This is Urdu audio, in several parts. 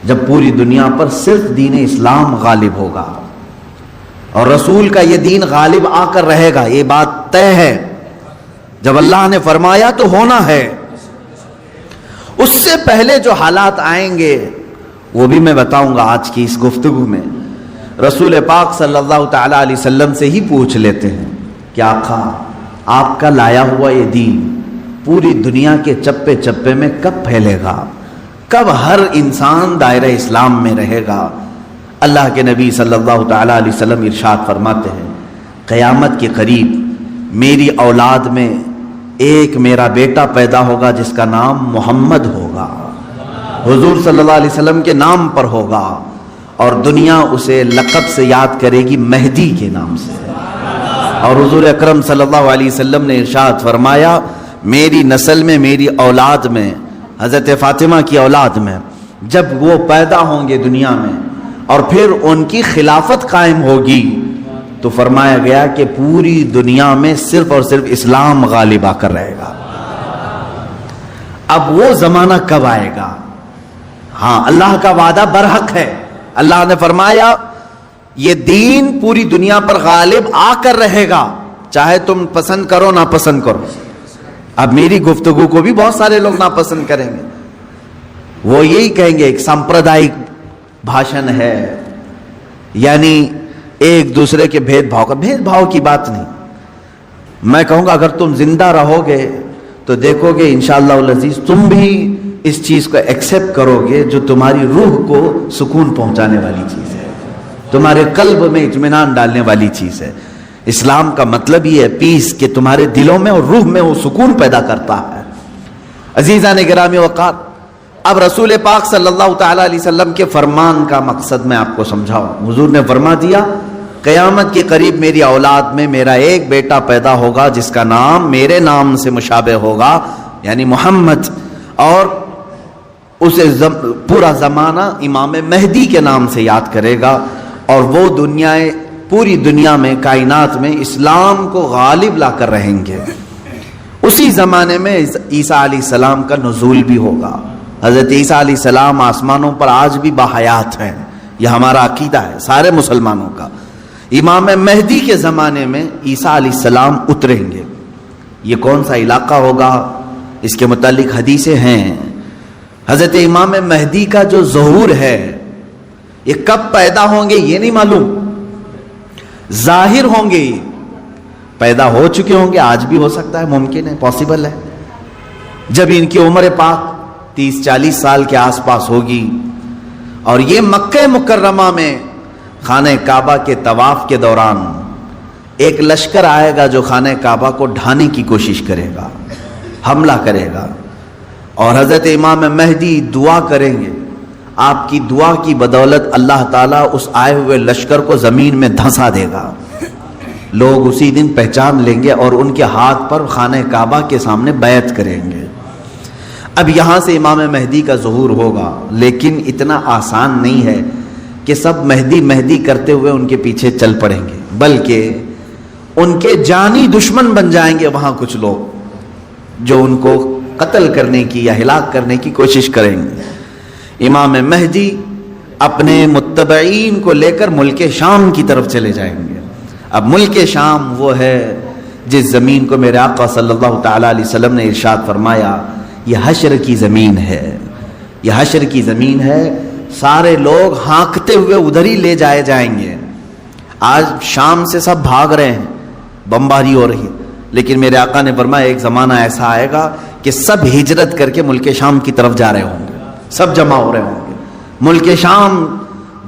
جب پوری دنیا پر صرف دین اسلام غالب ہوگا اور رسول کا یہ دین غالب آ کر رہے گا، یہ بات طے ہے۔ جب اللہ نے فرمایا تو ہونا ہے۔ اس سے پہلے جو حالات آئیں گے وہ بھی میں بتاؤں گا آج کی اس گفتگو میں۔ رسول پاک صلی اللہ تعالی علیہ وسلم سے ہی پوچھ لیتے ہیں کہ آقا، آپ کا لایا ہوا یہ دین پوری دنیا کے چپے چپے میں کب پھیلے گا، کب ہر انسان دائرہ اسلام میں رہے گا؟ اللہ کے نبی صلی اللہ تعالی علیہ وسلم ارشاد فرماتے ہیں، قیامت کے قریب میری اولاد میں ایک میرا بیٹا پیدا ہوگا جس کا نام محمد ہوگا، حضور صلی اللہ علیہ وسلم کے نام پر ہوگا، اور دنیا اسے لقب سے یاد کرے گی مہدی کے نام سے۔ اور حضور اکرم صلی اللہ علیہ وسلم نے ارشاد فرمایا، میری نسل میں، میری اولاد میں، حضرت فاطمہ کی اولاد میں جب وہ پیدا ہوں گے دنیا میں اور پھر ان کی خلافت قائم ہوگی تو فرمایا گیا کہ پوری دنیا میں صرف اور صرف اسلام غالب آ کر رہے گا۔ اب وہ زمانہ کب آئے گا؟ ہاں، اللہ کا وعدہ برحق ہے۔ اللہ نے فرمایا یہ دین پوری دنیا پر غالب آ کر رہے گا، چاہے تم پسند کرو نہ پسند کرو۔ اب میری گفتگو کو بھی بہت سارے لوگ ناپسند کریں گے، وہ یہی کہیں گے ایک سمپردائک بھاشن ہے، یعنی ایک دوسرے کے بھید بھاؤ کی بات نہیں۔ میں کہوں گا اگر تم زندہ رہو گے تو دیکھو گے انشاءاللہ العزیز تم بھی اس چیز کو ایکسیپٹ کرو گے جو تمہاری روح کو سکون پہنچانے والی چیز ہے، تمہارے قلب میں اطمینان ڈالنے والی چیز ہے۔ اسلام کا مطلب یہ ہے پیس، کہ تمہارے دلوں میں اور روح میں وہ سکون پیدا کرتا ہے۔ عزیزان گرامی وقار، اب رسول پاک صلی اللہ تعالی علیہ وسلم کے فرمان کا مقصد میں آپ کو سمجھاؤں۔ حضور نے فرما دیا قیامت کے قریب میری اولاد میں میرا ایک بیٹا پیدا ہوگا جس کا نام میرے نام سے مشابہ ہوگا، یعنی محمد، اور اسے پورا زمانہ امام مہدی کے نام سے یاد کرے گا، اور وہ پوری دنیا میں، کائنات میں اسلام کو غالب لا کر رہیں گے۔ اسی زمانے میں عیسیٰ علیہ السلام کا نزول بھی ہوگا۔ حضرت عیسیٰ علیہ السلام آسمانوں پر آج بھی باحیات ہیں، یہ ہمارا عقیدہ ہے سارے مسلمانوں کا۔ امام مہدی کے زمانے میں عیسیٰ علیہ السلام اتریں گے۔ یہ کون سا علاقہ ہوگا اس کے متعلق حدیثیں ہیں۔ حضرت امام مہدی کا جو ظہور ہے یہ کب پیدا ہوں گے یہ نہیں معلوم، ظاہر ہوں گے، پیدا ہو چکے ہوں گے، آج بھی ہو سکتا ہے، ممکن ہے، پاسبل ہے۔ جب ان کی عمر پاک 30-40 سال کے آس پاس ہوگی اور یہ مکہ مکرمہ میں خانہ کعبہ کے طواف کے دوران ایک لشکر آئے گا جو خانہ کعبہ کو ڈھانے کی کوشش کرے گا، حملہ کرے گا، اور حضرت امام مہدی دعا کریں گے۔ آپ کی دعا کی بدولت اللہ تعالیٰ اس آئے ہوئے لشکر کو زمین میں دھنسا دے گا۔ لوگ اسی دن پہچان لیں گے اور ان کے ہاتھ پر خانہ کعبہ کے سامنے بیعت کریں گے۔ اب یہاں سے امام مہدی کا ظہور ہوگا، لیکن اتنا آسان نہیں ہے کہ سب مہدی مہدی کرتے ہوئے ان کے پیچھے چل پڑیں گے، بلکہ ان کے جانی دشمن بن جائیں گے وہاں کچھ لوگ جو ان کو قتل کرنے کی یا ہلاک کرنے کی کوشش کریں گے۔ امام مہدی اپنے متبعین کو لے کر ملک شام کی طرف چلے جائیں گے۔ اب ملک شام وہ ہے جس زمین کو میرے آقا صلی اللہ تعالی علیہ وسلم نے ارشاد فرمایا یہ حشر کی زمین ہے، یہ حشر کی زمین ہے، سارے لوگ ہانکتے ہوئے ادھر ہی لے جائے جائیں گے۔ آج شام سے سب بھاگ رہے ہیں، بمباری ہو رہی ہے، لیکن میرے آقا نے فرمایا ایک زمانہ ایسا آئے گا کہ سب ہجرت کر کے ملک شام کی طرف جا رہے ہوں گے، سب جمع ہو رہے ہوں گے، ملک شام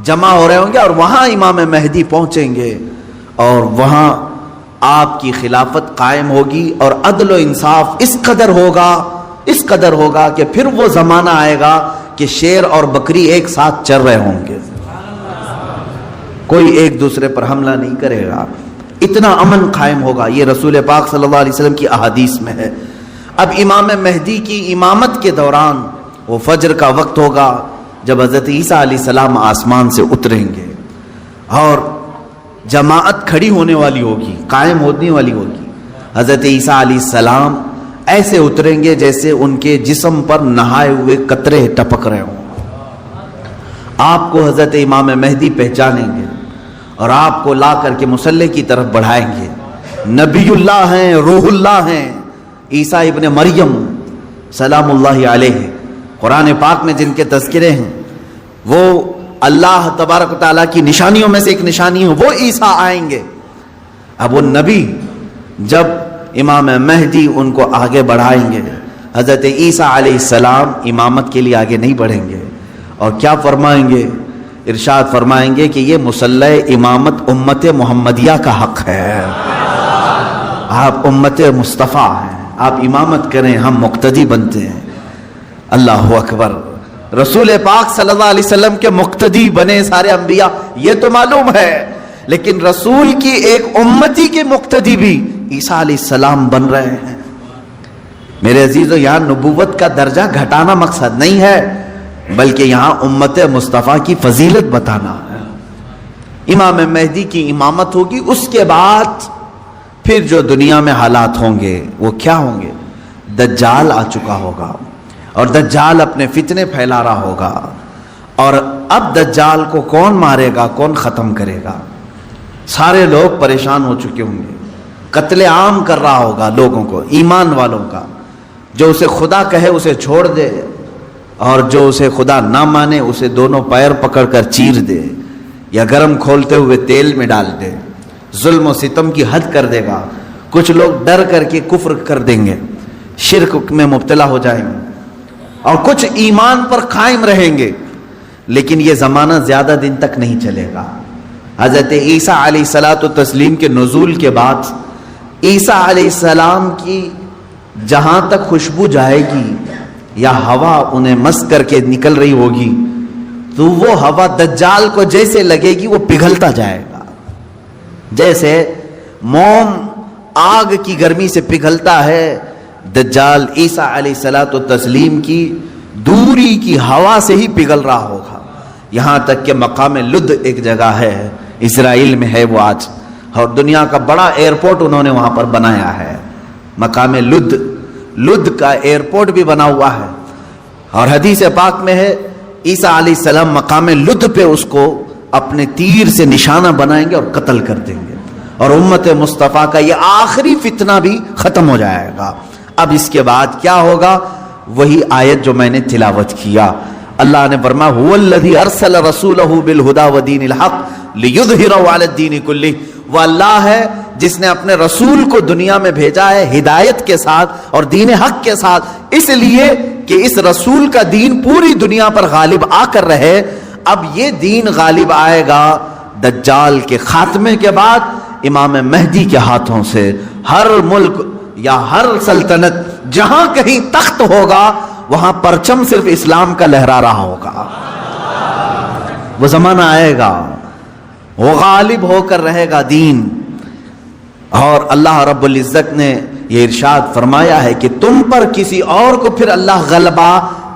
جمع ہو رہے ہوں گے، اور وہاں امام مہدی پہنچیں گے اور وہاں آپ کی خلافت قائم ہوگی، اور عدل و انصاف اس قدر ہوگا کہ پھر وہ زمانہ آئے گا کہ شیر اور بکری ایک ساتھ چر رہے ہوں گے، کوئی ایک دوسرے پر حملہ نہیں کرے گا، اتنا امن قائم ہوگا۔ یہ رسول پاک صلی اللہ علیہ وسلم کی احادیث میں ہے۔ اب امام مہدی کی امامت کے دوران وہ فجر کا وقت ہوگا جب حضرت عیسیٰ علیہ السلام آسمان سے اتریں گے اور جماعت کھڑی ہونے والی ہوگی، قائم ہونے والی ہوگی۔ حضرت عیسیٰ علیہ السلام ایسے اتریں گے جیسے ان کے جسم پر نہائے ہوئے قطرے ٹپک رہے ہوں، آپ کو حضرت امام مہدی پہچانیں گے اور آپ کو لا کر کے مصلی کی طرف بڑھائیں گے. نبی اللہ ہیں، روح اللہ ہیں، عیسیٰ ابن مریم سلام اللہ علیہ، قرآن پاک میں جن کے تذکرے ہیں، وہ اللہ تبارک و تعالیٰ کی نشانیوں میں سے ایک نشانی ہے، وہ عیسیٰ آئیں گے. اب وہ نبی جب امام مہدی ان کو آگے بڑھائیں گے، حضرت عیسیٰ علیہ السلام امامت کے لیے آگے نہیں بڑھیں گے، اور کیا فرمائیں گے؟ ارشاد فرمائیں گے کہ یہ مصلی امامت امت محمدیہ کا حق ہے، آپ امت مصطفیٰ ہیں، آپ امامت کریں، ہم مقتدی بنتے ہیں. اللہ اکبر. رسول پاک صلی اللہ علیہ وسلم کے مقتدی بنے سارے انبیاء، یہ تو معلوم ہے، لیکن رسول کی ایک امتی کے مقتدی بھی عیسیٰ علیہ السلام بن رہے ہیں. میرے عزیزو، یہاں نبوت کا درجہ گھٹانا مقصد نہیں ہے، بلکہ یہاں امت مصطفیٰ کی فضیلت بتانا ہے. امام مہدی کی امامت ہوگی، اس کے بعد پھر جو دنیا میں حالات ہوں گے وہ کیا ہوں گے؟ دجال آ چکا ہوگا اور دجال اپنے فتنے پھیلا رہا ہوگا، اور اب دجال کو کون مارے گا، کون ختم کرے گا؟ سارے لوگ پریشان ہو چکے ہوں گے، قتل عام کر رہا ہوگا لوگوں کو، ایمان والوں کا. جو اسے خدا کہے اسے چھوڑ دے، اور جو اسے خدا نہ مانے اسے دونوں پیر پکڑ کر چیر دے یا گرم کھولتے ہوئے تیل میں ڈال دے. ظلم و ستم کی حد کر دے گا. کچھ لوگ ڈر کر کے کفر کر دیں گے، شرک میں مبتلا ہو جائیں گے، اور کچھ ایمان پر قائم رہیں گے. لیکن یہ زمانہ زیادہ دن تک نہیں چلے گا. حضرت عیسیٰ علیہ الصلاۃ والتسلیم کے نزول کے بعد عیسیٰ علیہ السلام کی جہاں تک خوشبو جائے گی یا ہوا انہیں مس کر کے نکل رہی ہوگی، تو وہ ہوا دجال کو جیسے لگے گی وہ پگھلتا جائے گا، جیسے موم آگ کی گرمی سے پگھلتا ہے. دجال عیسیٰ علیہ الصلاۃ والتسلیم کی دوری کی ہوا سے ہی پگھل رہا ہوگا. یہاں تک کہ مقام لد ایک جگہ ہے، اسرائیل میں ہے وہ آج، اور دنیا کا بڑا ایئرپورٹ انہوں نے وہاں پر بنایا ہے. مقام لد کا ایئرپورٹ بھی بنا ہوا ہے، اور حدیث پاک میں ہے عیسیٰ علیہ السلام مقام لد پہ اس کو اپنے تیر سے نشانہ بنائیں گے اور قتل کر دیں گے، اور امت مصطفیٰ کا یہ آخری فتنہ بھی ختم ہو جائے گا. اب اس کے بعد کیا ہوگا؟ وہی آیت جو میں نے تلاوت کیا. اللہ نے فرمایا هو الذی ارسل رسولہ بالہدی ودین الحق لیظہرہ علی الدین کلہ. وہ اللہ ہے جس نے اپنے رسول کو دنیا میں بھیجا ہے ہدایت کے ساتھ اور دین حق کے ساتھ، اس لیے کہ اس رسول کا دین پوری دنیا پر غالب آ کر رہے. اب یہ دین غالب آئے گا دجال کے خاتمے کے بعد امام مہدی کے ہاتھوں سے. ہر ملک یا ہر سلطنت جہاں کہیں تخت ہوگا وہاں پرچم صرف اسلام کا لہرا رہا ہوگا. وہ زمانہ آئے گا، وہ غالب ہو کر رہے گا دین. اور اللہ رب العزت نے یہ ارشاد فرمایا ہے کہ تم پر کسی اور کو پھر اللہ غلبہ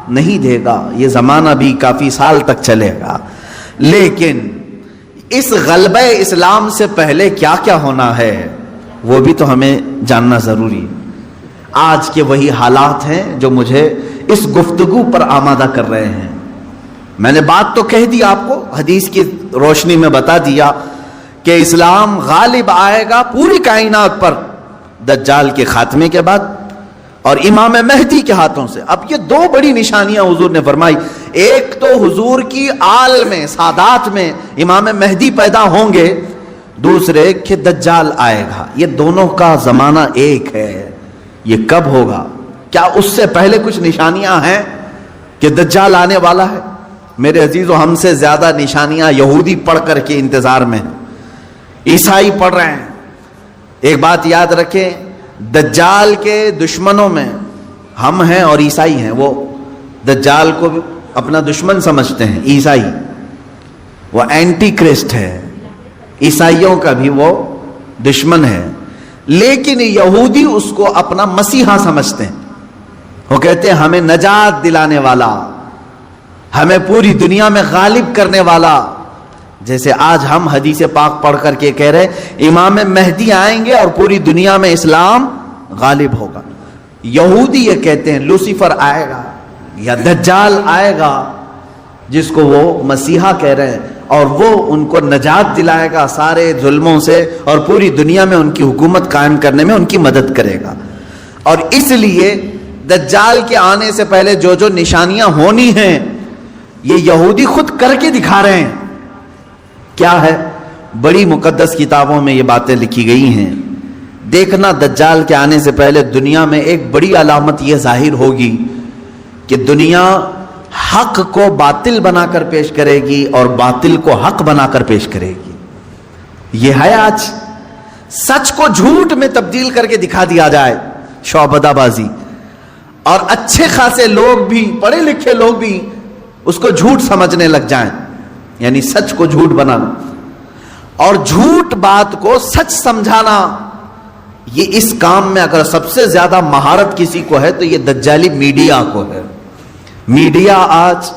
نہیں دے گا. یہ زمانہ بھی کافی سال تک چلے گا، لیکن اس غلبہ اسلام سے پہلے کیا کیا ہونا ہے وہ بھی تو ہمیں جاننا ضروری. آج کے وہی حالات ہیں جو مجھے اس گفتگو پر آمادہ کر رہے ہیں. میں نے بات تو کہہ دی آپ کو، حدیث کی روشنی میں بتا دیا کہ اسلام غالب آئے گا پوری کائنات پر دجال کے خاتمے کے بعد اور امام مہدی کے ہاتھوں سے. اب یہ دو بڑی نشانیاں حضور نے فرمائی. ایک تو حضور کی آل میں، سادات میں امام مہدی پیدا ہوں گے، دوسرے کہ دجال آئے گا. یہ دونوں کا زمانہ ایک ہے. یہ کب ہوگا؟ کیا اس سے پہلے کچھ نشانیاں ہیں کہ دجال آنے والا ہے؟ میرے عزیزو، ہم سے زیادہ نشانیاں یہودی پڑھ کر کے انتظار میں ہیں، عیسائی پڑھ رہے ہیں. ایک بات یاد رکھیں، دجال کے دشمنوں میں ہم ہیں اور عیسائی ہیں. وہ دجال کو اپنا دشمن سمجھتے ہیں عیسائی، وہ اینٹی کرسٹ ہے، عیسائیوں کا بھی وہ دشمن ہے. لیکن یہودی اس کو اپنا مسیحا سمجھتے ہیں. وہ کہتے ہیں ہمیں نجات دلانے والا، ہمیں پوری دنیا میں غالب کرنے والا. جیسے آج ہم حدیث پاک پڑھ کر کے کہہ رہے امام مہدی آئیں گے اور پوری دنیا میں اسلام غالب ہوگا. یہودی یہ کہتے ہیں لوسیفر آئے گا یا دجال آئے گا جس کو وہ مسیحا کہہ رہے ہیں، اور وہ ان کو نجات دلائے گا سارے ظلموں سے اور پوری دنیا میں ان کی حکومت قائم کرنے میں ان کی مدد کرے گا۔ اور اس لیے دجال کے آنے سے پہلے جو جو نشانیاں ہونی ہیں یہ یہودی خود کر کے دکھا رہے ہیں۔ کیا ہے؟ بڑی مقدس کتابوں میں یہ باتیں لکھی گئی ہیں۔ دیکھنا دجال کے آنے سے پہلے دنیا میں ایک بڑی علامت یہ ظاہر ہوگی کہ دنیا حق کو باطل بنا کر پیش کرے گی اور باطل کو حق بنا کر پیش کرے گی۔ یہ ہے آج سچ کو جھوٹ میں تبدیل کر کے دکھا دیا جائے، شعبدہ بازی، اور اچھے خاصے لوگ بھی، پڑھے لکھے لوگ بھی اس کو جھوٹ سمجھنے لگ جائیں، یعنی سچ کو جھوٹ بنانا اور جھوٹ بات کو سچ سمجھانا۔ یہ اس کام میں اگر سب سے زیادہ مہارت کسی کو ہے تو یہ دجالی میڈیا کو ہے۔ میڈیا آج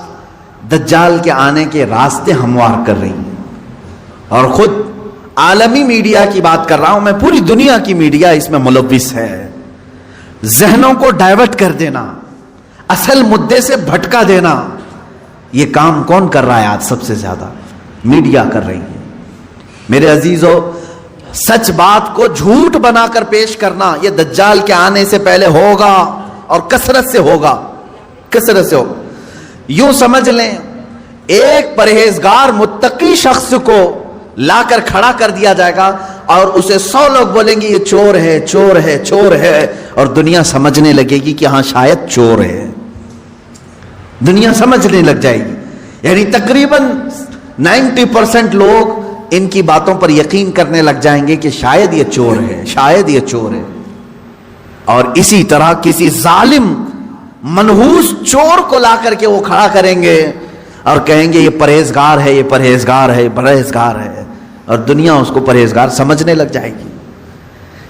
دجال کے آنے کے راستے ہموار کر رہی ہے، اور خود عالمی میڈیا کی بات کر رہا ہوں میں، پوری دنیا کی میڈیا اس میں ملوث ہے۔ ذہنوں کو ڈائیورٹ کر دینا، اصل مدے سے بھٹکا دینا، یہ کام کون کر رہا ہے آج؟ سب سے زیادہ میڈیا کر رہی ہے۔ میرے عزیزو، سچ بات کو جھوٹ بنا کر پیش کرنا یہ دجال کے آنے سے پہلے ہوگا، اور کثرت سے ہوگا، کثرت سے ہوگا۔ یوں سمجھ لیں ایک پرہیزگار متقی شخص کو لا کر کھڑا کر دیا جائے گا اور اسے 100 لوگ بولیں گے یہ چور ہے، چور ہے، چور ہے، اور دنیا سمجھنے لگے گی کہ ہاں شاید چور ہے، دنیا سمجھنے لگ جائے گی۔ یعنی تقریباً 90% لوگ ان کی باتوں پر یقین کرنے لگ جائیں گے کہ شاید یہ چور ہے، شاید یہ چور ہے۔ اور اسی طرح کسی ظالم منحوس چور کو لا کر کے وہ کھڑا کریں گے اور کہیں گے یہ پرہیزگار ہے، یہ پرہیزگار ہے، پرہیزگار ہے، اور دنیا اس کو پرہیزگار سمجھنے لگ جائے گی۔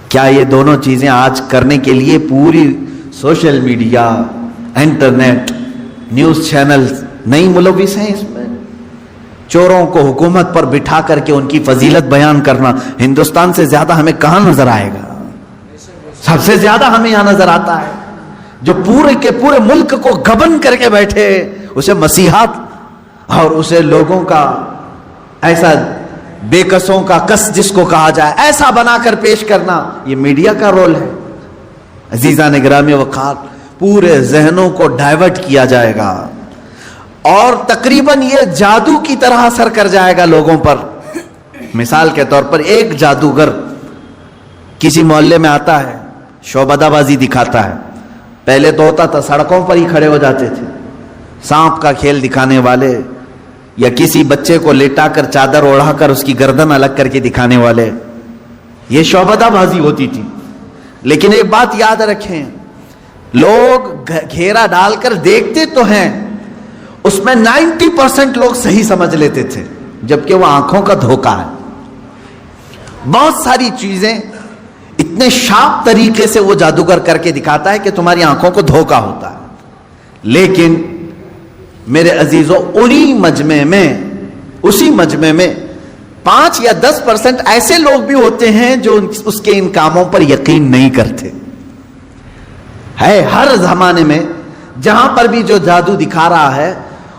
کیا یہ دونوں چیزیں آج کرنے کے لیے پوری social media, internet, news channel نہیں ملوث ہیں اس میں؟ چوروں کو حکومت پر بٹھا کر کے ان کی فضیلت بیان کرنا ہندوستان سے زیادہ ہمیں کہاں نظر آئے گا؟ سب سے زیادہ ہمیں یہاں نظر آتا ہے جو پورے کے پورے ملک کو گبن کر کے بیٹھے، اسے مسیحات اور اسے لوگوں کا ایسا بے کسوں کا کس جس کو کہا جائے ایسا بنا کر پیش کرنا، یہ میڈیا کا رول ہے۔ عزیزان گرامی وقار، پورے ذہنوں کو ڈائیورٹ کیا جائے گا اور تقریباً یہ جادو کی طرح اثر کر جائے گا لوگوں پر۔ مثال کے طور پر ایک جادوگر کسی محلے میں آتا ہے، شعبدہ بازی دکھاتا ہے۔ پہلے تو ہوتا تھا سڑکوں پر ہی کھڑے ہو جاتے تھے، سانپ کا کھیل دکھانے والے، یا کسی بچے کو لیٹا کر چادر اوڑھا کر اس کی گردن الگ کر کے دکھانے والے، یہ شعبدہ بازی ہوتی تھی۔ لیکن ایک بات یاد رکھیں، لوگ گھیرا ڈال کر دیکھتے تو ہیں، اس میں 90% لوگ صحیح سمجھ لیتے تھے، جبکہ وہ آنکھوں کا دھوکہ ہے۔ بہت ساری چیزیں اتنے شارپ طریقے سے وہ جادوگر کر کے دکھاتا ہے کہ تمہاری آنکھوں کو دھوکہ ہوتا ہے۔ لیکن میرے عزیزوں، اسی مجمع میں 5 یا 10% ایسے لوگ بھی ہوتے ہیں جو اس کے ان کاموں پر یقین نہیں کرتے۔ ہے ہر زمانے میں جہاں پر بھی جو جادو دکھا رہا ہے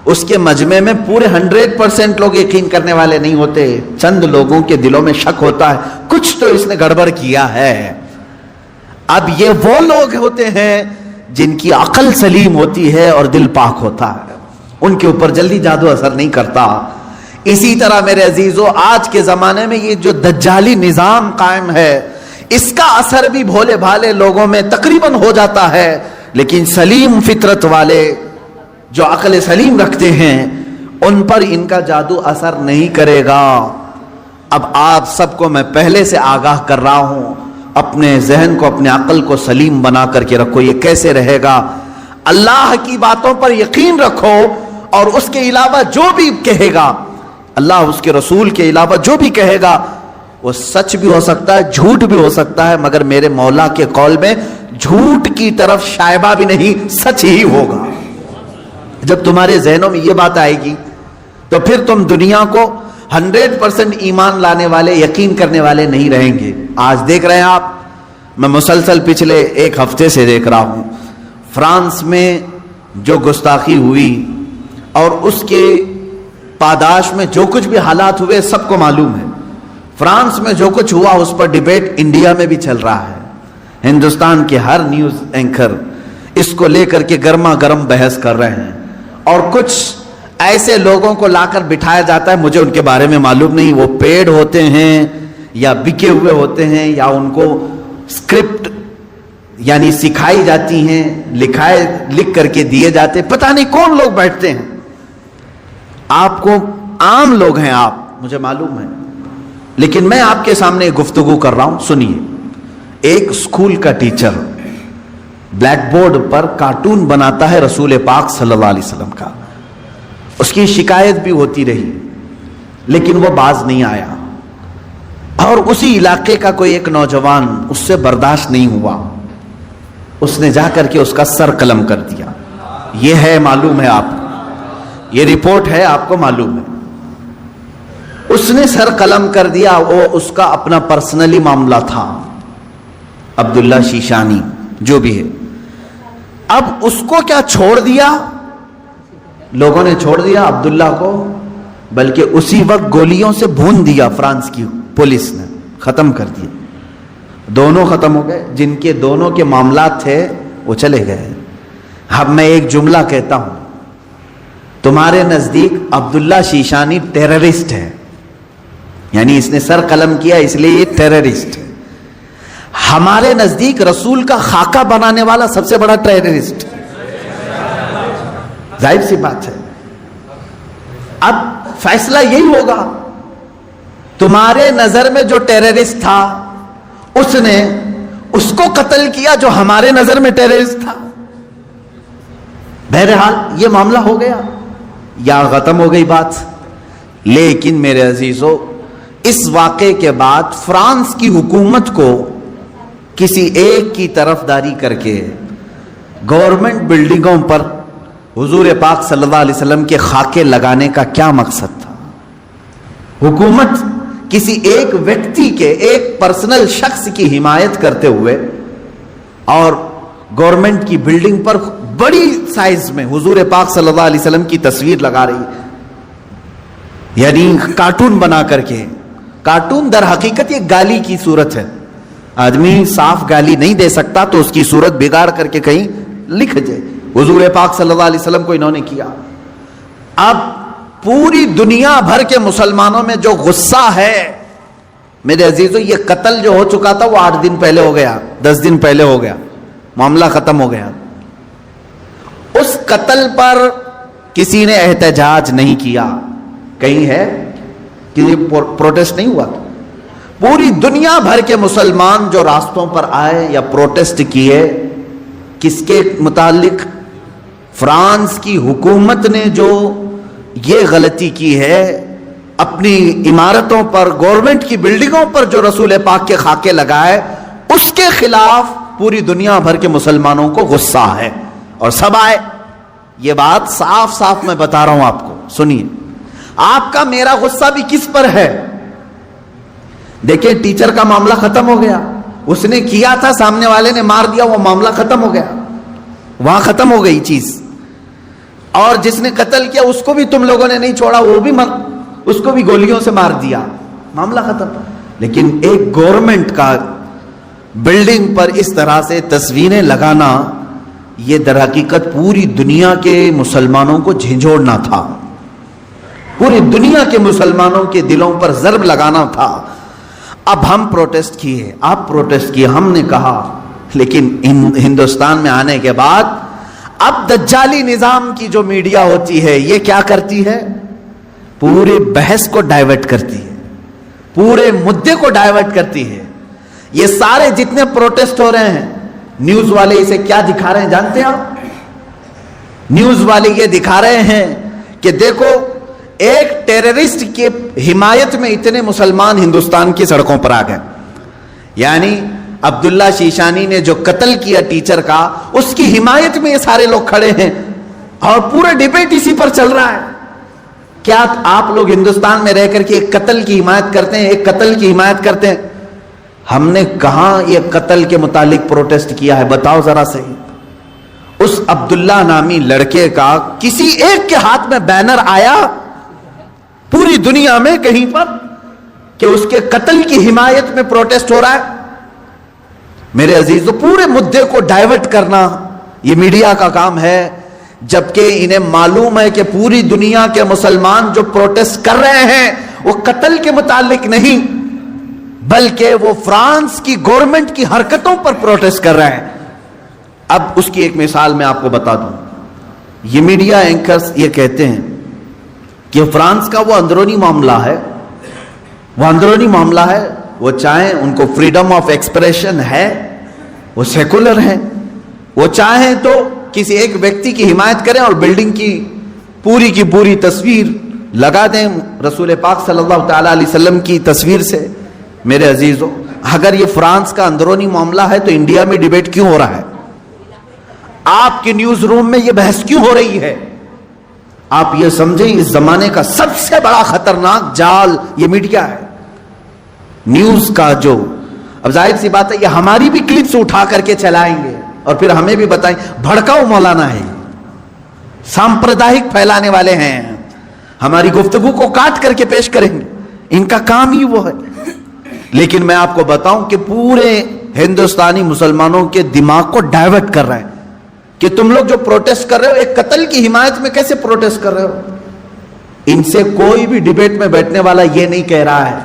اس کے مجمع میں پورے 100% لوگ یقین کرنے والے نہیں ہوتے، چند لوگوں کے دلوں میں شک ہوتا ہے کچھ تو اس نے گڑبڑ کیا ہے۔ اب یہ وہ لوگ ہوتے ہیں جن کی عقل سلیم ہوتی ہے اور دل پاک ہوتا ہے، ان کے اوپر جلدی جادو اثر نہیں کرتا۔ اسی طرح میرے عزیزو، آج کے زمانے میں یہ جو دجالی نظام قائم ہے اس کا اثر بھی بھولے بھالے لوگوں میں تقریباً ہو جاتا ہے، لیکن سلیم فطرت والے جو عقل سلیم رکھتے ہیں ان پر ان کا جادو اثر نہیں کرے گا۔ اب آپ سب کو میں پہلے سے آگاہ کر رہا ہوں، اپنے ذہن کو، اپنے عقل کو سلیم بنا کر کے رکھو۔ یہ کیسے رہے گا؟ اللہ کی باتوں پر یقین رکھو، اور اس کے علاوہ جو بھی کہے گا، اللہ اس کے رسول کے علاوہ جو بھی کہے گا وہ سچ بھی ہو سکتا ہے، جھوٹ بھی ہو سکتا ہے، مگر میرے مولا کے قول میں جھوٹ کی طرف شائبہ بھی نہیں، سچ ہی ہوگا۔ جب تمہارے ذہنوں میں یہ بات آئے گی تو پھر تم دنیا کو 100% ایمان لانے والے، یقین کرنے والے نہیں رہیں گے۔ آج دیکھ رہے ہیں آپ، میں مسلسل پچھلے 1 ہفتے سے دیکھ رہا ہوں، فرانس میں جو گستاخی ہوئی اور اس کے پاداش میں جو کچھ بھی حالات ہوئے سب کو معلوم ہے. فرانس میں جو کچھ ہوا اس پر ڈیبیٹ انڈیا میں بھی چل رہا ہے. ہندوستان کے ہر نیوز اینکر اس کو لے کر کے گرما گرم بحث کر رہے ہیں, اور کچھ ایسے لوگوں کو لا کر بٹھایا جاتا ہے, مجھے ان کے بارے میں معلوم نہیں, وہ پیڈ ہوتے ہیں یا بکے ہوئے ہوتے ہیں, یا ان کو اسکرپٹ یعنی سکھائی جاتی ہیں, لکھ کر کے دیے جاتے, پتہ نہیں کون لوگ بیٹھتے ہیں. آپ کو عام لوگ ہیں آپ, مجھے معلوم ہے, لیکن میں آپ کے سامنے گفتگو کر رہا ہوں. سنیے, ایک اسکول کا ٹیچر بلیک بورڈ پر کارٹون بناتا ہے رسول پاک صلی اللہ علیہ وسلم کا. اس کی شکایت بھی ہوتی رہی لیکن وہ باز نہیں آیا, اور اسی علاقے کا کوئی ایک نوجوان اس سے برداشت نہیں ہوا, اس نے جا کر کے اس کا سر قلم کر دیا. یہ ہے, معلوم ہے آپ کو, یہ رپورٹ ہے, آپ کو معلوم ہے. اس نے سر قلم کر دیا, وہ اس کا اپنا پرسنلی معاملہ تھا, عبداللہ شیشانی جو بھی ہے. اب اس کو کیا چھوڑ دیا, لوگوں نے چھوڑ دیا عبداللہ کو, بلکہ اسی وقت گولیوں سے بھون دیا فرانس کی پولیس نے, ختم کر دیا. دونوں ختم ہو گئے, جن کے دونوں کے معاملات تھے وہ چلے گئے. اب میں ایک جملہ کہتا ہوں, تمہارے نزدیک عبداللہ شیشانی ٹیررسٹ ہے, یعنی اس نے سر قلم کیا اس لیے یہ ٹیررسٹ ہے. ہمارے نزدیک رسول کا خاکہ بنانے والا سب سے بڑا ٹیررسٹ, ظاہر سی بات ہے. اب فیصلہ یہی ہوگا, تمہارے نظر میں جو ٹیررسٹ تھا اس نے اس کو قتل کیا جو ہمارے نظر میں ٹیررسٹ تھا. بہرحال یہ معاملہ ہو گیا یا ختم ہو گئی بات. لیکن میرے عزیزو, اس واقعے کے بعد فرانس کی حکومت کو کسی ایک کی طرفداری کر کے گورنمنٹ بلڈنگوں پر حضور پاک صلی اللہ علیہ وسلم کے خاکے لگانے کا کیا مقصد تھا؟ حکومت کسی ایک ویکتی کے, ایک پرسنل شخص کی حمایت کرتے ہوئے اور گورنمنٹ کی بلڈنگ پر بڑی سائز میں حضور پاک صلی اللہ علیہ وسلم کی تصویر لگا رہی, یعنی کارٹون بنا کر کے. کارٹون در حقیقت یہ گالی کی صورت ہے, آدمی صاف گالی نہیں دے سکتا تو اس کی صورت بگاڑ کر کے کہیں لکھ جائے, حضور پاک صلی اللہ علیہ وسلم کو انہوں نے کیا. اب پوری دنیا بھر کے مسلمانوں میں جو غصہ ہے میرے عزیزو, یہ قتل جو ہو چکا تھا وہ 8 دن پہلے ہو گیا, 10 دن پہلے ہو گیا, معاملہ ختم ہو گیا. اس قتل پر کسی نے احتجاج نہیں کیا, کہیں ہے کسی پروٹیسٹ نہیں ہوا. پوری دنیا بھر کے مسلمان جو راستوں پر آئے یا پروٹیسٹ کیے, کس کے متعلق؟ فرانس کی حکومت نے جو یہ غلطی کی ہے, اپنی عمارتوں پر, گورنمنٹ کی بلڈنگوں پر جو رسول پاک کے خاکے لگائے, اس کے خلاف پوری دنیا بھر کے مسلمانوں کو غصہ ہے اور سب آئے. یہ بات صاف صاف میں بتا رہا ہوں آپ کو, سنیے. آپ کا میرا غصہ بھی کس پر ہے؟ دیکھیں, ٹیچر کا معاملہ ختم ہو گیا, اس نے کیا تھا, سامنے والے نے مار دیا, وہ معاملہ ختم ہو گیا, وہاں ختم ہو گئی چیز. اور جس نے قتل کیا اس کو بھی تم لوگوں نے نہیں چھوڑا, وہ بھی اس کو بھی گولیوں سے مار دیا, معاملہ ختم. لیکن ایک گورنمنٹ کا بلڈنگ پر اس طرح سے تصویریں لگانا, یہ در حقیقت پوری دنیا کے مسلمانوں کو جھنجھوڑنا تھا, پوری دنیا کے مسلمانوں کے دلوں پر ضرب لگانا تھا. اب ہم پروٹیسٹ کیے, آپ پروٹیسٹ کیے, ہم نے کہا, لیکن ہندوستان میں آنے کے بعد اب دجالی نظام کی جو میڈیا ہوتی ہے یہ کیا کرتی ہے؟ پورے بحث کو ڈائیورٹ کرتی ہے, پورے مدے کو ڈائیورٹ کرتی ہے. یہ سارے جتنے پروٹیسٹ ہو رہے ہیں, نیوز والے اسے کیا دکھا رہے ہیں جانتے ہیں آپ؟ نیوز والے یہ دکھا رہے ہیں کہ دیکھو ایک ٹیررسٹ کی حمایت میں اتنے مسلمان ہندوستان کی سڑکوں پر آ گئے. یعنی عبداللہ شیشانی نے جو قتل کیا ٹیچر کا, اس کی حمایت میں یہ سارے لوگ کھڑے ہیں اور پورا ڈیبیٹ اسی پر چل رہا ہے. کیا آپ لوگ ہندوستان میں رہ کر کے ایک قتل کی حمایت کرتے ہیں, ایک قتل کی حمایت کرتے ہیں؟ ہم نے کہاں یہ قتل کے متعلق پروٹیسٹ کیا ہے؟ بتاؤ ذرا صحیح. اس عبداللہ نامی لڑکے کا کسی ایک کے ہاتھ میں بینر آیا پوری دنیا میں کہیں پر کہ اس کے قتل کی حمایت میں پروٹیسٹ ہو رہا ہے؟ میرے عزیزو، پورے مدے کو ڈائیورٹ کرنا یہ میڈیا کا کام ہے، جبکہ انہیں معلوم ہے کہ پوری دنیا کے مسلمان جو پروٹیسٹ کر رہے ہیں وہ قتل کے متعلق نہیں، بلکہ وہ فرانس کی گورنمنٹ کی حرکتوں پر پروٹیسٹ کر رہے ہیں۔ اب اس کی ایک مثال میں آپ کو بتا دوں، یہ میڈیا اینکرز یہ کہتے ہیں کہ فرانس کا وہ اندرونی معاملہ ہے، وہ اندرونی معاملہ ہے، وہ چاہیں ان کو فریڈم آف ایکسپریشن ہے، وہ سیکولر ہیں، وہ چاہیں تو کسی ایک ویکتی کی حمایت کریں اور بلڈنگ کی پوری تصویر لگا دیں رسول پاک صلی اللہ تعالی علیہ وسلم کی تصویر سے۔ میرے عزیزو، اگر یہ فرانس کا اندرونی معاملہ ہے تو انڈیا میں ڈیبیٹ کیوں ہو رہا ہے؟ آپ کے نیوز روم میں یہ بحث کیوں ہو رہی ہے؟ آپ یہ سمجھیں اس زمانے کا سب سے بڑا خطرناک جال یہ میڈیا ہے، نیوز کا جو، اب ظاہر سی بات ہے یہ ہماری بھی کلپس اٹھا کر کے چلائیں گے اور پھر ہمیں بھی بتائیں بھڑکاؤ مولانا ہے، سامپردائک پھیلانے والے ہیں، ہماری گفتگو کو کاٹ کر کے پیش کریں گے، ان کا کام ہی وہ ہے۔ لیکن میں آپ کو بتاؤں کہ پورے ہندوستانی مسلمانوں کے دماغ کو ڈائیورٹ کر رہے ہیں کہ تم لوگ جو پروٹیسٹ کر رہے ہو ایک قتل کی حمایت میں کیسے پروٹیسٹ کر رہے ہو؟ ان سے کوئی بھی ڈیبیٹ میں بیٹھنے والا یہ نہیں کہہ رہا ہے،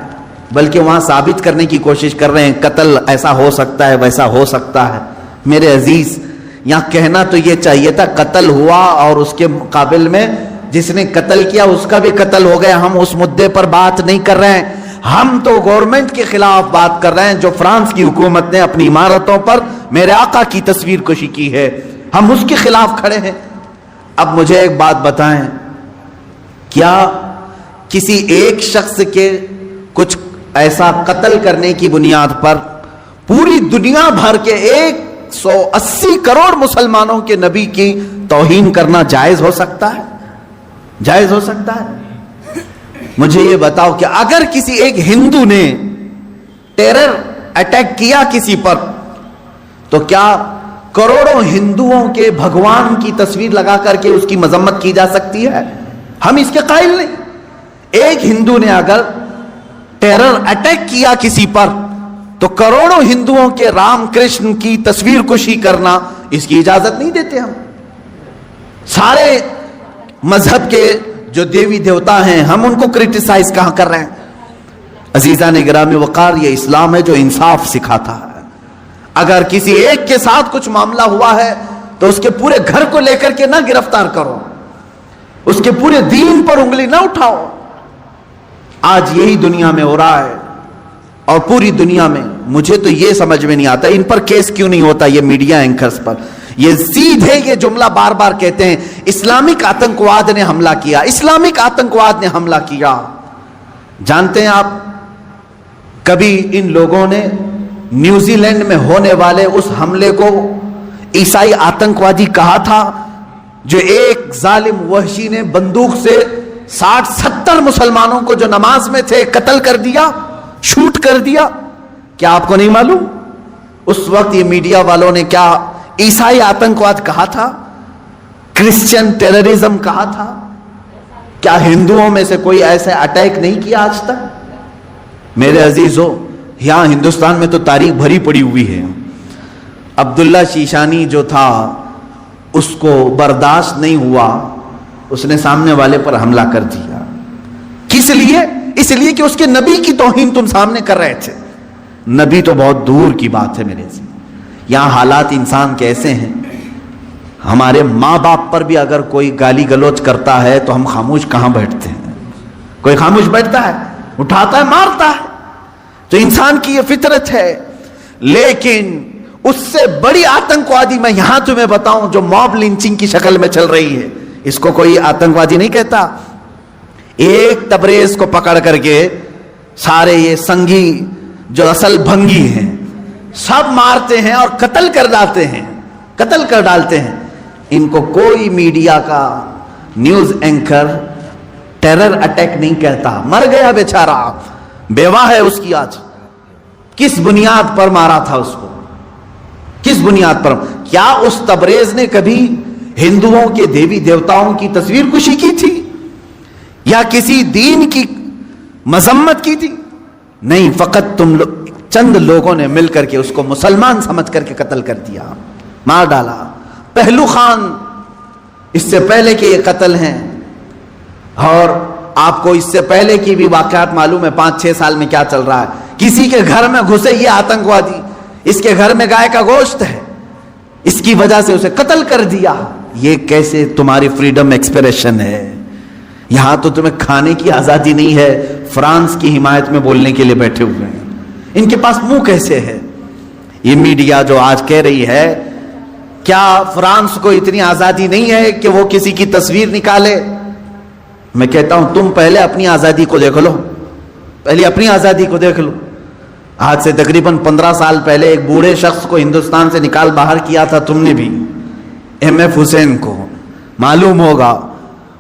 بلکہ وہاں ثابت کرنے کی کوشش کر رہے ہیں قتل ایسا ہو سکتا ہے، ویسا ہو سکتا ہے۔ میرے عزیز، یہاں کہنا تو یہ چاہیے تھا قتل ہوا اور اس کے مقابل میں جس نے قتل کیا اس کا بھی قتل ہو گیا، ہم اس مدے پر بات نہیں کر رہے ہیں، ہم تو گورنمنٹ کے خلاف بات کر رہے ہیں جو فرانس کی حکومت نے اپنی عمارتوں پر میرے آقا کی تصویر کشی کی ہے، ہم اس کے خلاف کھڑے ہیں۔ اب مجھے ایک بات بتائیں، کیا کسی ایک شخص کے کچھ ایسا قتل کرنے کی بنیاد پر پوری دنیا بھر کے 180 کروڑ مسلمانوں کے نبی کی توہین کرنا جائز ہو سکتا ہے؟ جائز ہو سکتا ہے؟ مجھے یہ بتاؤ کہ اگر کسی ایک ہندو نے ٹیرر اٹیک کیا کسی پر تو کیا کروڑوں ہندوؤں کے بھگوان کی تصویر لگا کر کے اس کی مذمت کی جا سکتی ہے؟ ہم اس کے قائل نہیں۔ ایک ہندو نے اگر ٹیرر اٹیک کیا کسی پر تو کروڑوں ہندوؤں کے رام کرشن کی تصویر کشی کرنا اس کی اجازت نہیں دیتے ہم۔ سارے مذہب کے جو دیوی دیوتا ہیں ہم ان کو کرٹیسائز کہاں کر رہے ہیں؟ عزیزان گرامی وقار، یہ اسلام ہے جو انصاف سکھاتا ہے۔ اگر کسی ایک کے ساتھ کچھ معاملہ ہوا ہے تو اس کے پورے گھر کو لے کر کے نہ گرفتار کرو، اس کے پورے دین پر انگلی نہ اٹھاؤ۔ آج یہی دنیا میں ہو رہا ہے، اور پوری دنیا میں مجھے تو یہ سمجھ میں نہیں آتا ان پر کیس کیوں نہیں ہوتا، یہ میڈیا اینکرز پر۔ یہ سیدھے یہ جملہ بار بار کہتے ہیں اسلامک آتنکواد نے حملہ کیا، اسلامک آتنکواد نے حملہ کیا۔ جانتے ہیں آپ، کبھی ان لوگوں نے نیوزی لینڈ میں ہونے والے اس حملے کو عیسائی آتنکوادی کہا تھا جو ایک ظالم وحشی نے بندوق سے 60-70 مسلمانوں کو جو نماز میں تھے قتل کر دیا، شوٹ کر دیا؟ کیا آپ کو نہیں معلوم اس وقت یہ میڈیا والوں نے کیا عیسائی آتنکواد کہا تھا، کرسچن ٹیررزم کہا تھا؟ کیا ہندوؤں میں سے کوئی ایسا اٹیک نہیں کیا آج تک؟ میرے عزیزو، یہاں ہندوستان میں تو تاریخ بھری پڑی ہوئی ہے۔ عبداللہ شیشانی جو تھا اس کو برداشت نہیں ہوا، اس نے سامنے والے پر حملہ کر دیا۔ کس لیے؟ اس لیے کہ اس کے نبی کی توہین تم سامنے کر رہے تھے۔ نبی تو بہت دور کی بات ہے میرے سے۔ یہاں حالات انسان کیسے ہیں، ہمارے ماں باپ پر بھی اگر کوئی گالی گلوچ کرتا ہے تو ہم خاموش کہاں بیٹھتے ہیں؟ کوئی خاموش بیٹھتا ہے؟ اٹھاتا ہے، مارتا ہے۔ تو انسان کی یہ فطرت ہے۔ لیکن اس سے بڑی آتنکوادی میں یہاں تمہیں بتاؤں جو موب لنچنگ کی شکل میں چل رہی ہے، اس کو کوئی آتنکوادی نہیں کہتا۔ ایک تبریز کو پکڑ کر کے سارے یہ سنگی جو اصل بھنگی ہیں سب مارتے ہیں اور قتل کر ڈالتے ہیں۔ ان کو کوئی میڈیا کا نیوز اینکر ٹیرر اٹیک نہیں کہتا۔ مر گیا بیچارہ، بیوہ ہے اس کی آج۔ کس بنیاد پر مارا تھا اس کو؟ کس بنیاد پر؟ کیا اس تبریز نے کبھی ہندوؤں کے دیوی دیوتاؤں کی تصویر کشی کی تھی یا کسی دین کی مذمت کی تھی؟ نہیں، فقط تم چند لوگوں نے مل کر کے اس کو مسلمان سمجھ کر کے قتل کر دیا، مار ڈالا۔ پہلو خان اس سے پہلے کہ یہ قتل ہیں، اور آپ کو اس سے پہلے کی بھی واقعات معلوم ہے 5-6 سال میں کیا چل رہا ہے۔ کسی کے گھر میں گھسے یہ آتنکوادی، اس کے گھر میں گائے کا گوشت ہے، اس کی وجہ سے اسے قتل کر دیا۔ یہ کیسے تمہاری فریڈم ایکسپریشن ہے؟ یہاں تو تمہیں کھانے کی آزادی نہیں ہے، فرانس کی حمایت میں بولنے کے لیے بیٹھے ہوئے ہیں۔ ان کے پاس منہ کیسے ہے؟ یہ میڈیا جو آج کہہ رہی ہے کیا فرانس کو اتنی آزادی نہیں ہے کہ وہ کسی کی تصویر نکالے؟ میں کہتا ہوں تم پہلے اپنی آزادی کو دیکھ لو، پہلے اپنی آزادی کو دیکھ لو۔ آج سے تقریباً 15 سال پہلے ایک بوڑھے شخص کو ہندوستان سے نکال باہر کیا تھا تم نے بھی، ایم حسین کو، معلوم ہوگا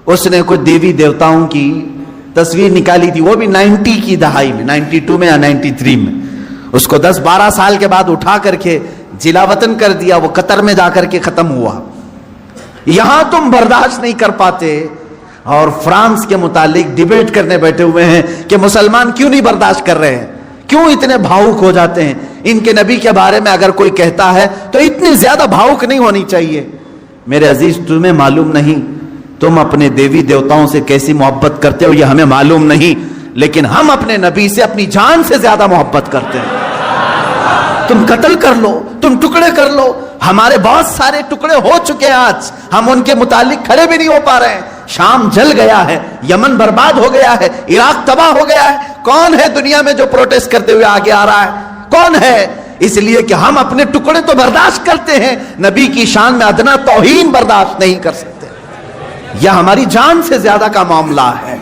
اس نے کچھ دیوی دیوتاؤں کی تصویر نکالی تھی، وہ بھی 90 کی دہائی میں، 92 میں یا 93 میں۔ اس کو 10-12 سال کے بعد اٹھا کر کے جلا وطن کر دیا، وہ قطر میں جا کر کے ختم ہوا۔ یہاں تم برداشت نہیں کر پاتے اور فرانس کے متعلق ڈیبیٹ کرنے بیٹھے ہوئے ہیں کہ مسلمان کیوں نہیں برداشت کر رہے ہیں، کیوں اتنے بھاؤک ہو جاتے ہیں۔ ان کے نبی کے بارے میں اگر کوئی کہتا ہے تو اتنی زیادہ بھاؤک نہیں ہونی چاہیے۔ میرے عزیز، تمہیں معلوم نہیں تم اپنے دیوی دیوتاؤں سے کیسی محبت کرتے ہو، یہ ہمیں معلوم نہیں، لیکن ہم اپنے نبی سے اپنی جان سے زیادہ محبت کرتے ہیں۔ تم قتل کر لو، تم ٹکڑے کر لو، ہمارے بہت سارے ٹکڑے ہو چکے ہیں، آج ہم ان کے متعلق کھڑے بھی نہیں ہو پا رہے ہیں۔ شام جل گیا ہے، یمن برباد ہو گیا ہے، عراق تباہ ہو گیا ہے۔ کون ہے دنیا میں جو پروٹیسٹ کرتے ہوئے آگے آ رہا ہے؟ کون ہے؟ اس لیے کہ ہم اپنے ٹکڑے تو برداشت کرتے ہیں، نبی کی شان میں ادنا توہین برداشت نہیں کر سکتے۔ یہ ہماری جان سے زیادہ کا معاملہ ہے۔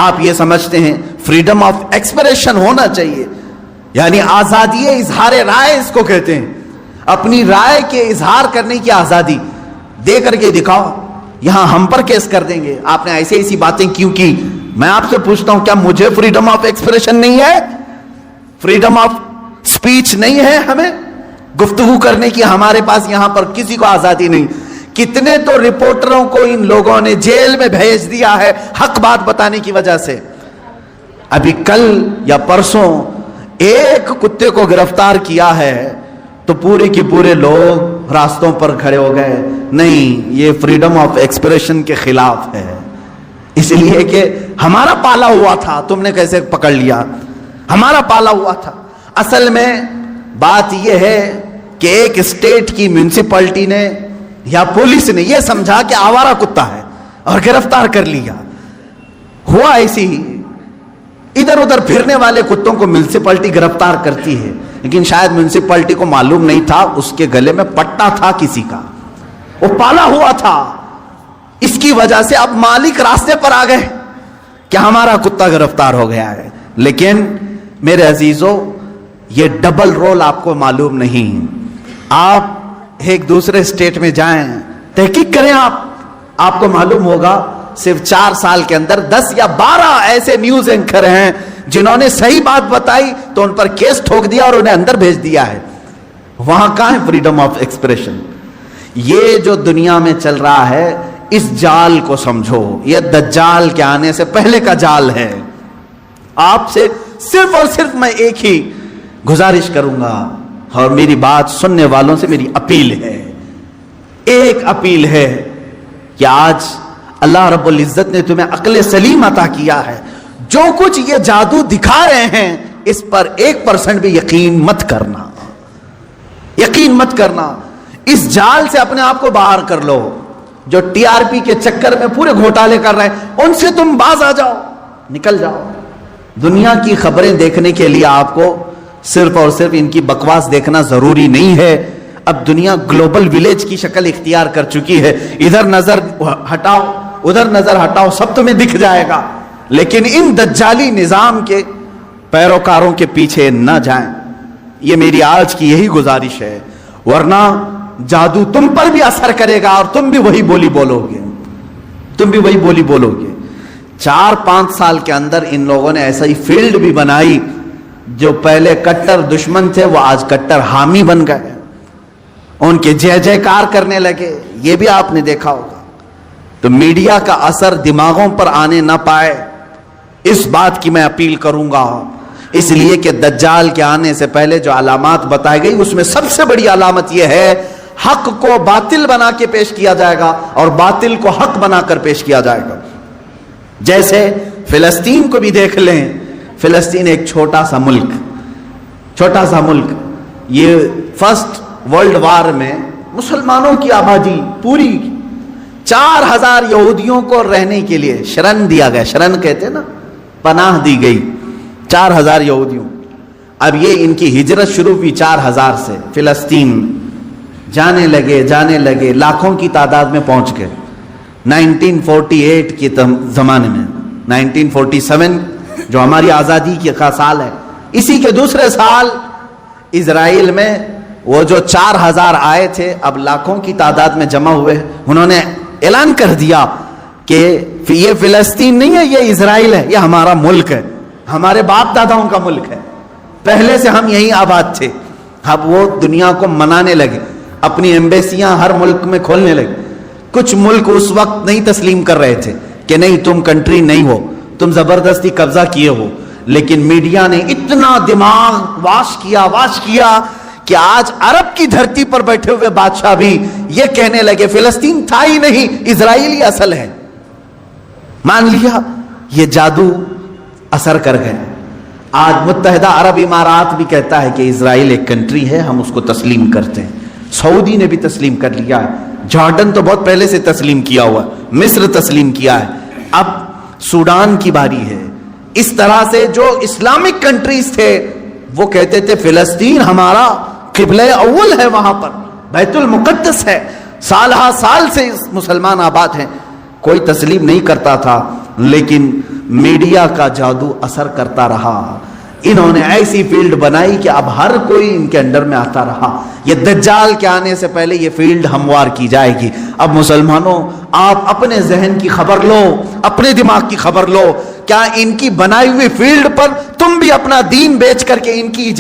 آپ یہ سمجھتے ہیں فریڈم آف ایکسپریشن ہونا چاہیے، یعنی آزادی اظہار رائے اس کو کہتے ہیں، اپنی رائے کے اظہار کرنے کی آزادی۔ دے کر کے دکھاؤ، یہاں ہم پر کیس کر دیں گے، آپ نے ایسی باتیں کیوں کی۔ میں آپ سے پوچھتا ہوں کیا مجھے فریڈم آف ایکسپریشن نہیں ہے؟ فریڈم آف سپیچ نہیں ہے؟ ہمیں گفتگو کرنے کی ہمارے پاس یہاں پر کسی کو آزادی نہیں۔ کتنے تو رپورٹروں کو ان لوگوں نے جیل میں بھیج دیا ہے حق بات بتانے کی وجہ سے۔ ابھی کل یا پرسوں ایک کتے کو گرفتار کیا ہے تو پورے کے پورے لوگ راستوں پر کھڑے ہو گئے۔ نہیں، یہ فریڈم آف ایکسپریشن کے خلاف ہے، اس لیے کہ ہمارا پالا ہوا تھا، تم نے کیسے پکڑ لیا؟ ہمارا پالا ہوا تھا۔ اصل میں بات یہ ہے کہ ایک اسٹیٹ کی میونسپلٹی نے یا پولیس نے یہ سمجھا کہ آوارہ کتا ہے اور گرفتار کر لیا۔ ہوا ایسی ہی، ادھر ادھر پھرنے والے کتوں کو میونسپلٹی گرفتار کرتی ہے، لیکن شاید میونسپلٹی کو معلوم نہیں تھا اس کے گلے میں پٹا تھا کسی کا، وہ پالا ہوا تھا۔ اس کی وجہ سے اب مالک راستے پر آ گئے کہ ہمارا کتا گرفتار ہو گیا ہے۔ لیکن میرے عزیزوں، یہ ڈبل رول آپ کو معلوم نہیں۔ آپ ایک دوسرے اسٹیٹ میں جائیں، تحقیق کریں، آپ کو معلوم ہوگا صرف 4 سال کے اندر 10 یا 12 ایسے نیوز اینکر ہیں جنہوں نے صحیح بات بتائی تو ان پر کیس ٹھوک دیا اور انہیں اندر بھیج دیا ہے۔ وہاں کہاں ہے فریڈم آف ایکسپریشن؟ یہ جو دنیا میں چل رہا ہے، اس جال کو سمجھو، یہ دجال کے آنے سے پہلے کا جال ہے۔ آپ سے صرف اور صرف میں ایک ہی گزارش کروں گا، اور میری بات سننے والوں سے میری اپیل ہے، ایک اپیل ہے کہ آج اللہ رب العزت نے تمہیں عقل سلیم عطا کیا ہے، جو کچھ یہ جادو دکھا رہے ہیں اس پر 1% بھی یقین مت کرنا، یقین مت کرنا۔ اس جال سے اپنے آپ کو باہر کر لو۔ جو ٹی آر پی کے چکر میں پورے گھوٹالے کر رہے ہیں ان سے تم باز آ جاؤ، نکل جاؤ۔ دنیا کی خبریں دیکھنے کے لیے آپ کو صرف اور صرف ان کی بکواس دیکھنا ضروری نہیں ہے۔ اب دنیا گلوبل ولیج کی شکل اختیار کر چکی ہے، ادھر نظر ہٹاؤ ادھر نظر ہٹاؤ سب تمہیں دکھ جائے گا، لیکن ان دجالی نظام کے پیروکاروں کے پیچھے نہ جائیں۔ یہ میری آج کی یہی گزارش ہے، ورنہ جادو تم پر بھی اثر کرے گا اور تم بھی وہی بولی بولو گے، تم بھی وہی بولی بولو گے۔ 4-5 سال کے اندر ان لوگوں نے ایسا ہی فیلڈ بھی بنائی، جو پہلے کٹر دشمن تھے وہ آج کٹر حامی بن گئے۔ ان کے جے جے کار کرنے لگے، یہ بھی آپ نے دیکھا ہوگا۔ تو میڈیا کا اثر دماغوں پر آنے نہ پائے، اس بات کی میں اپیل کروں گا، اس لیے کہ دجال کے آنے سے پہلے جو علامات بتائی گئی اس میں سب سے بڑی علامت یہ ہے حق کو باطل بنا کے پیش کیا جائے گا اور باطل کو حق بنا کر پیش کیا جائے گا۔ جیسے فلسطین کو بھی دیکھ لیں، فلسطین ایک چھوٹا سا ملک، یہ فرسٹ ورلڈ وار میں مسلمانوں کی آبادی پوری 4000 یہودیوں کو رہنے کے لیے شرن دیا گیا، شرن کہتے نا، پناہ دی گئی 4000 یہودیوں۔ اب یہ ان کی ہجرت شروع ہوئی 4000 سے، فلسطین جانے لگے لاکھوں کی تعداد میں پہنچ گئے۔ 1948 کے زمانے میں 1947 جو ہماری آزادی کا سال ہے، اسی کے دوسرے سال اسرائیل میں وہ جو 4000 آئے تھے اب لاکھوں کی تعداد میں جمع ہوئے، انہوں نے اعلان کر دیا کہ یہ فلسطین نہیں ہے، یہ اسرائیل ہے، یہ ہمارا ملک ہے، ہمارے باپ داداؤں کا ملک ہے، پہلے سے ہم یہیں آباد تھے۔ اب وہ دنیا کو منانے لگے، اپنی ایمبیسیاں ہر ملک میں کھولنے لگے۔ کچھ ملک اس وقت نہیں تسلیم کر رہے تھے کہ نہیں تم کنٹری نہیں ہو، تم زبردستی قبضہ کیے ہو، لیکن میڈیا نے اتنا دماغ واش کیا کہ آج عرب کی دھرتی پر بیٹھے ہوئے بادشاہ بھی یہ کہنے لگے فلسطین تھا ہی نہیں، اسرائیلی اصل ہے۔ مان لیا، یہ جادو اثر کر گئے۔ آج متحدہ عرب امارات بھی کہتا ہے کہ اسرائیل ایک کنٹری ہے، ہم اس کو تسلیم کرتے ہیں۔ سعودی نے بھی تسلیم کر لیا ہے، جارڈن تو بہت پہلے سے تسلیم کیا ہوا، مصر تسلیم کیا ہے، اب سوڈان کی باری ہے۔ اس طرح سے جو اسلامک کنٹریز تھے وہ کہتے تھے فلسطین ہمارا قبلہ اول ہے، وہاں پر بیت المقدس ہے، سال ہا سال سے مسلمان آباد ہیں، کوئی تسلیم نہیں کرتا تھا، لیکن میڈیا کا جادو اثر کرتا رہا۔ انہوں نے ایسی فیلڈ بنائی کہ اب ہر کوئی ان کے انڈر میں آتا رہا۔ یہ دجال کے آنے سے پہلے یہ فیلڈ ہموار کی جائے گی۔ اب مسلمانوں، آپ اپنے ذہن کی خبر لو، اپنے دماغ کی خبر لو، کیا ان کی بنائی ہوئی فیلڈ پر تم بھی اپنا دین بیچ کر کے ان کی